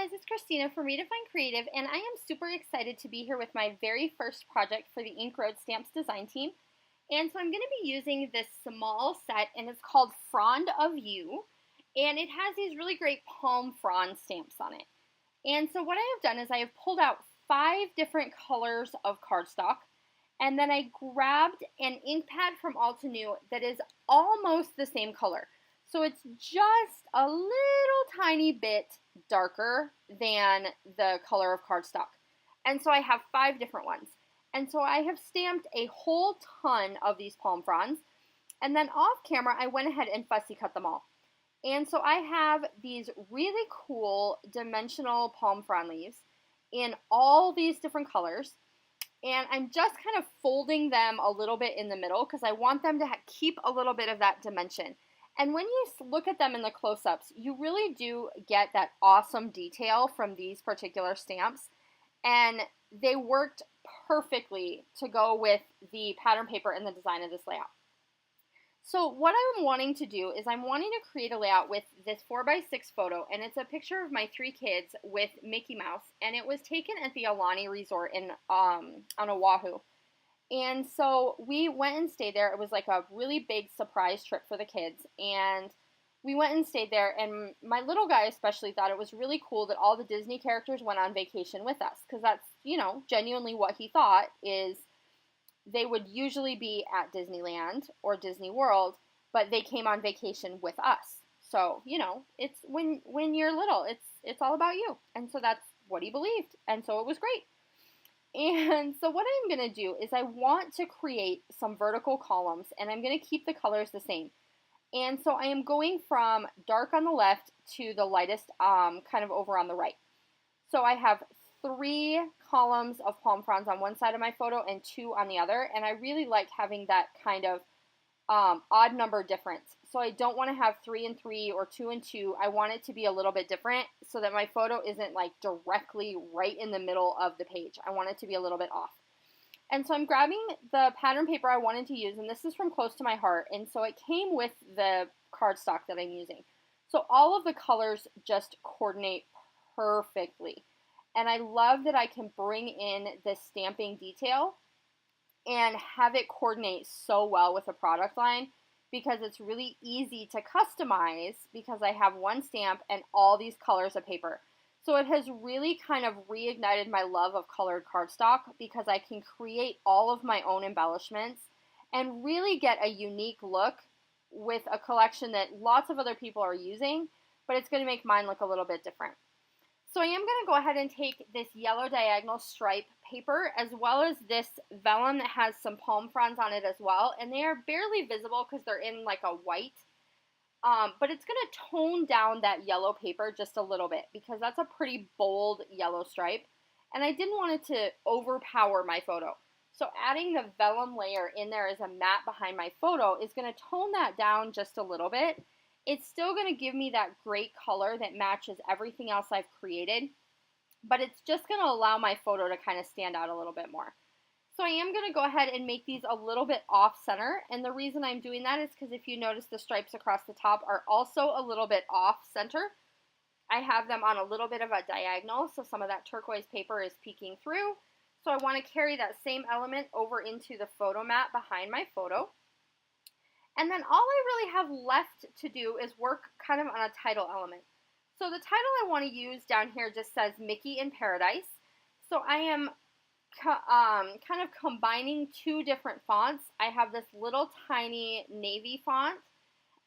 guys, it's Christina from Redefine Creative, and I am super excited to be here with my very first project for the Ink Road Stamps design team. And so I'm going to be using this small set, and it's called Frond of You, and it has these really great palm frond stamps on it. And so what I have done is I have pulled out 5 different colors of cardstock, and then I grabbed an ink pad from Alta New that is almost the same color. So it's just a little tiny bit darker than the color of cardstock. And so I have 5 different ones. And so I have stamped a whole ton of these palm fronds. And then off camera, I went ahead and fussy cut them all. And so I have these really cool dimensional palm frond leaves in all these different colors. And I'm just kind of folding them a little bit in the middle because I want them to keep a little bit of that dimension. And when you look at them in the close-ups, you really do get that awesome detail from these particular stamps. And they worked perfectly to go with the pattern paper and the design of this layout. So what I'm wanting to do is I'm wanting to create a layout with this 4x6 photo, and it's a picture of my 3 kids with Mickey Mouse, and it was taken at the Alani Resort in on Oahu. And so we went and stayed there. It was like a really big surprise trip for the kids. And we went and stayed there. And my little guy especially thought it was really cool that all the Disney characters went on vacation with us. Because that's, you know, genuinely what he thought is they would usually be at Disneyland or Disney World, but they came on vacation with us. So, you know, it's when you're little, it's all about you. And so that's what he believed. And so it was great. And so what I'm going to do is I want to create some vertical columns, and I'm going to keep the colors the same. And so I am going from dark on the left to the lightest kind of over on the right. So I have 3 columns of palm fronds on one side of my photo and 2 on the other, and I really like having that kind of odd number difference. So I don't want to have 3 and 3 or 2 and 2. I want it to be a little bit different so that my photo isn't like directly right in the middle of the page. I want it to be a little bit off. And so I'm grabbing the pattern paper I wanted to use, and this is from Close to My Heart, and so it came with the cardstock that I'm using. So all of the colors just coordinate perfectly. And I love that I can bring in this stamping detail and have it coordinate so well with the product line, because it's really easy to customize because I have one stamp and all these colors of paper. So it has really kind of reignited my love of colored cardstock because I can create all of my own embellishments and really get a unique look with a collection that lots of other people are using, but it's going to make mine look a little bit different. So I am going to go ahead and take this yellow diagonal stripe paper as well as this vellum that has some palm fronds on it as well. And they are barely visible because they're in like a white. But it's going to tone down that yellow paper just a little bit because that's a pretty bold yellow stripe. And I didn't want it to overpower my photo. So adding the vellum layer in there as a matte behind my photo is going to tone that down just a little bit. It's still going to give me that great color that matches everything else I've created, but it's just going to allow my photo to kind of stand out a little bit more. So I am going to go ahead and make these a little bit off center, and the reason I'm doing that is because if you notice the stripes across the top are also a little bit off center. I have them on a little bit of a diagonal, so some of that turquoise paper is peeking through. So I want to carry that same element over into the photo mat behind my photo. And then all I really have left to do is work kind of on a title element. So the title I want to use down here just says Mickey in Paradise. So I am kind of combining 2 different fonts. I have this little tiny navy font,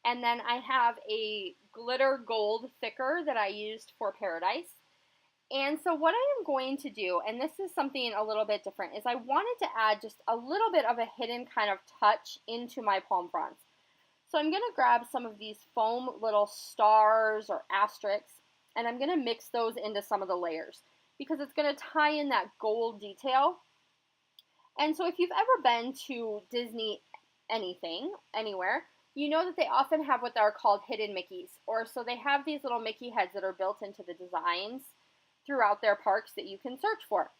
and then I have a glitter gold thicker that I used for Paradise. And so what I am going to do, and this is something a little bit different, is I wanted to add just a little bit of a hidden kind of touch into my palm fronds. So I'm going to grab some of these foam little stars or asterisks, and I'm going to mix those into some of the layers because it's going to tie in that gold detail. And so if you've ever been to Disney anywhere, you know that they often have what are called hidden Mickeys, or so they have these little Mickey heads that are built into the designs throughout their parks that you can search for.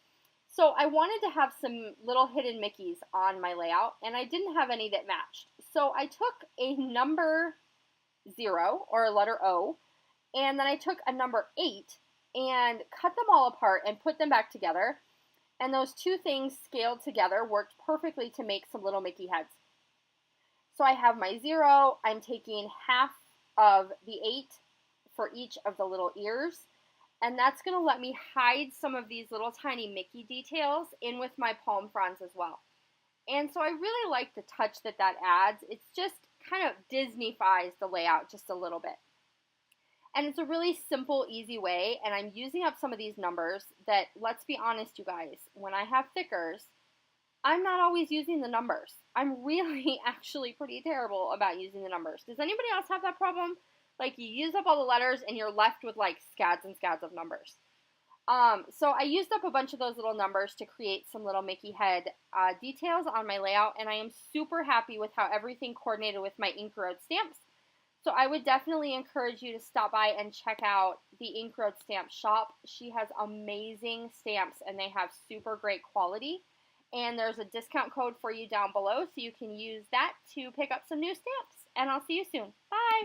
So I wanted to have some little hidden Mickeys on my layout, and I didn't have any that matched. So I took a number 0, or a letter O, and then I took a number 8, and cut them all apart and put them back together. And those two things scaled together worked perfectly to make some little Mickey heads. So I have my 0, I'm taking half of the 8 for each of the little ears, and that's going to let me hide some of these little tiny Mickey details in with my palm fronds as well. And so I really like the touch that that adds. It's just kind of Disney-fies the layout just a little bit. And it's a really simple, easy way, and I'm using up some of these numbers that, let's be honest, you guys, when I have thickers, I'm not always using the numbers. I'm really actually pretty terrible about using the numbers. Does anybody else have that problem? Like, you use up all the letters and you're left with like scads and scads of numbers. So I used up a bunch of those little numbers to create some little Mickey head details on my layout, and I am super happy with how everything coordinated with my Ink Road stamps. So I would definitely encourage you to stop by and check out the Ink Road stamp shop. She has amazing stamps and they have super great quality. And there's a discount code for you down below, so you can use that to pick up some new stamps. And I'll see you soon. Bye!